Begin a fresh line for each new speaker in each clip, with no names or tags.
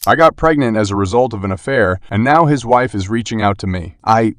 I got pregnant as a result of an affair, and now his wife is reaching out to me.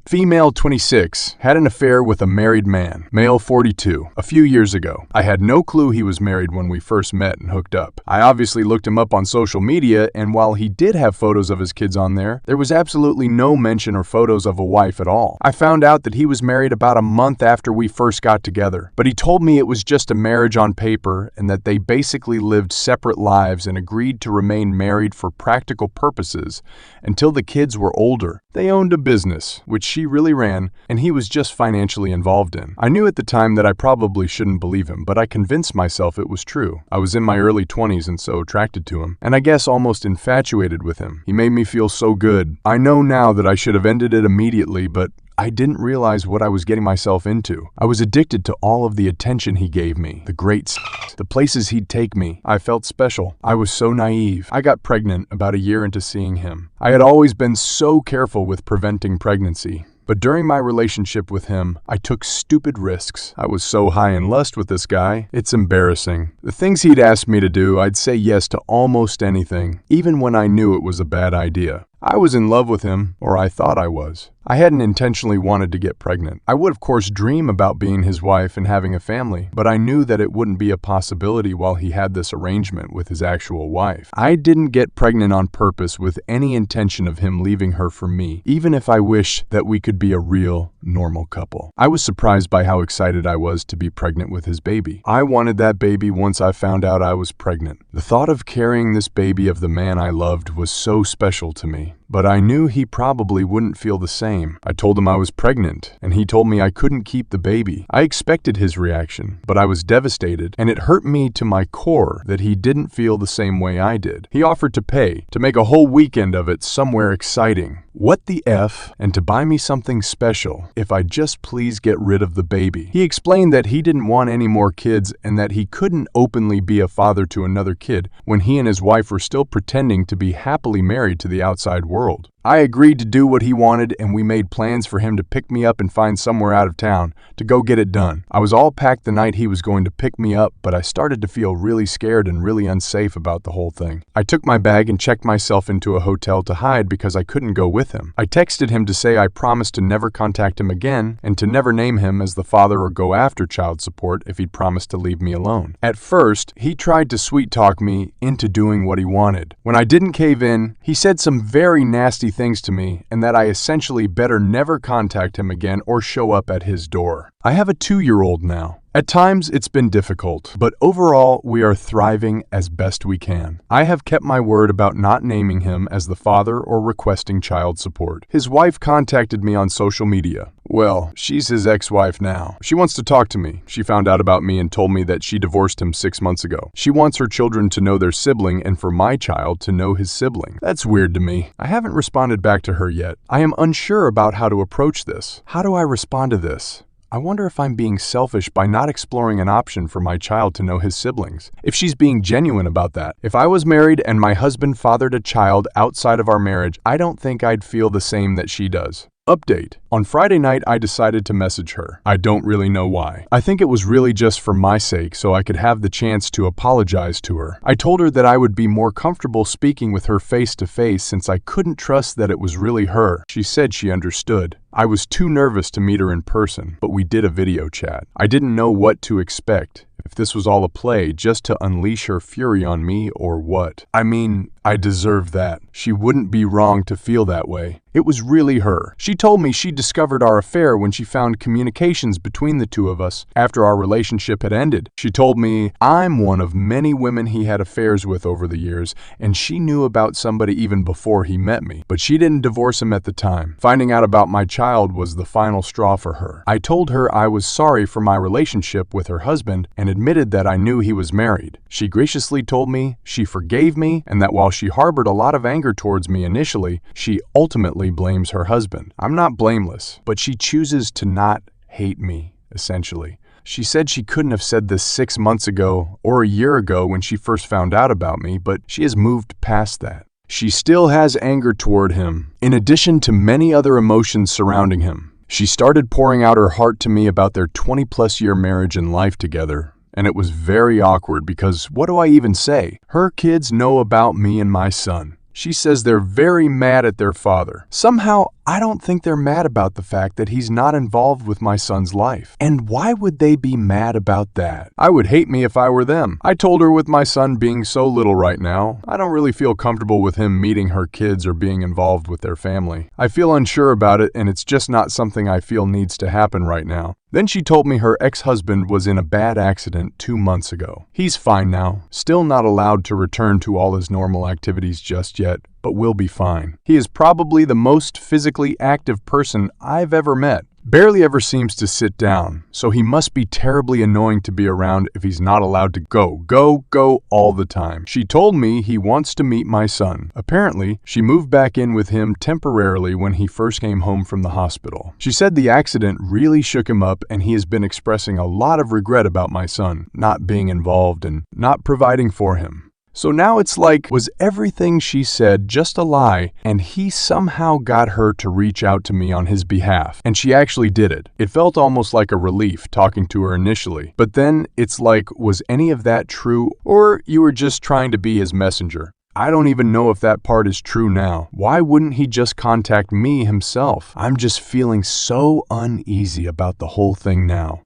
Female 26, had an affair with a married man, male 42, a few years ago. I had no clue he was married when we first met and hooked up. I obviously looked him up on social media, and while he did have photos of his kids on there was absolutely no mention or photos of a wife at all. I found out that he was married about a month after we first got together, but he told me it was just a marriage on paper and that they basically lived separate lives and agreed to remain married for practical purposes until the kids were older. They owned a business, which she really ran, and he was just financially involved in. I knew at the time that I probably shouldn't believe him, but I convinced myself it was true. I was in my early 20s and so attracted to him, and I guess almost infatuated with him. He made me feel so good. I know now that I should have ended it immediately, but I didn't realize what I was getting myself into. I was addicted to all of the attention he gave me, the places he'd take me. I felt special. I was so naive. I got pregnant about a year into seeing him. I had always been so careful with preventing pregnancy. But during my relationship with him, I took stupid risks. I was so high in lust with this guy, it's embarrassing. The things he'd ask me to do, I'd say yes to almost anything, even when I knew it was a bad idea. I was in love with him, or I thought I was. I hadn't intentionally wanted to get pregnant. I would, of course, dream about being his wife and having a family, but I knew that it wouldn't be a possibility while he had this arrangement with his actual wife. I didn't get pregnant on purpose with any intention of him leaving her for me, even if I wished that we could be a real, normal couple. I was surprised by how excited I was to be pregnant with his baby. I wanted that baby once I found out I was pregnant. The thought of carrying this baby of the man I loved was so special to me. But I knew he probably wouldn't feel the same. I told him I was pregnant, and he told me I couldn't keep the baby. I expected his reaction, but I was devastated, and it hurt me to my core that he didn't feel the same way I did. He offered to pay, to make a whole weekend of it somewhere exciting. What the F? And to buy me something special if I'd just please get rid of the baby. He explained that he didn't want any more kids and that he couldn't openly be a father to another kid when he and his wife were still pretending to be happily married to the outside world. I agreed to do what he wanted, and we made plans for him to pick me up and find somewhere out of town to go get it done. I was all packed the night he was going to pick me up, but I started to feel really scared and really unsafe about the whole thing. I took my bag and checked myself into a hotel to hide because I couldn't go with him. I texted him to say I promised to never contact him again and to never name him as the father or go after child support if he'd promised to leave me alone. At first, he tried to sweet-talk me into doing what he wanted. When I didn't cave in, he said some very nasty things to me and that I essentially better never contact him again or show up at his door. I have a 2-year-old now. At times, it's been difficult, but overall, we are thriving as best we can. I have kept my word about not naming him as the father or requesting child support. His wife contacted me on social media. Well, she's his ex-wife now. She wants to talk to me. She found out about me and told me that she divorced him 6 months ago. She wants her children to know their sibling and for my child to know his sibling. That's weird to me. I haven't responded back to her yet. I am unsure about how to approach this. How do I respond to this? I wonder if I'm being selfish by not exploring an option for my child to know his siblings. If she's being genuine about that. If I was married and my husband fathered a child outside of our marriage, I don't think I'd feel the same that she does. Update. On Friday night, I decided to message her. I don't really know why. I think it was really just for my sake so I could have the chance to apologize to her. I told her that I would be more comfortable speaking with her face to face since I couldn't trust that it was really her. She said she understood. I was too nervous to meet her in person, but we did a video chat. I didn't know what to expect. If this was all a play just to unleash her fury on me or what. I mean, I deserve that. She wouldn't be wrong to feel that way. It was really her. She told me she discovered our affair when she found communications between the two of us after our relationship had ended. She told me I'm one of many women he had affairs with over the years, and she knew about somebody even before he met me, but she didn't divorce him at the time. Finding out about my child was the final straw for her. I told her I was sorry for my relationship with her husband and admitted that I knew he was married. She graciously told me she forgave me and that while she harbored a lot of anger towards me initially, she ultimately blames her husband. I'm not blameless, but she chooses to not hate me, essentially. She said she couldn't have said this 6 months ago or a year ago when she first found out about me, but she has moved past that. She still has anger toward him, in addition to many other emotions surrounding him. She started pouring out her heart to me about their 20-plus year marriage and life together, and it was very awkward because what do I even say? Her kids know about me and my son. She says they're very mad at their father. Somehow, I don't think they're mad about the fact that he's not involved with my son's life. And why would they be mad about that? I would hate me if I were them. I told her with my son being so little right now, I don't really feel comfortable with him meeting her kids or being involved with their family. I feel unsure about it, and it's just not something I feel needs to happen right now. Then she told me her ex-husband was in a bad accident 2 months ago. He's fine now, still not allowed to return to all his normal activities just yet, but will be fine. He is probably the most physically active person I've ever met. Barely ever seems to sit down, so he must be terribly annoying to be around if he's not allowed to go all the time. She told me he wants to meet my son. Apparently, she moved back in with him temporarily when he first came home from the hospital. She said the accident really shook him up and he has been expressing a lot of regret about my son not being involved and not providing for him. So now it's like, was everything she said just a lie, and he somehow got her to reach out to me on his behalf, and she actually did it. It felt almost like a relief talking to her initially, but then it's like, was any of that true, or you were just trying to be his messenger? I don't even know if that part is true now. Why wouldn't he just contact me himself? I'm just feeling so uneasy about the whole thing now.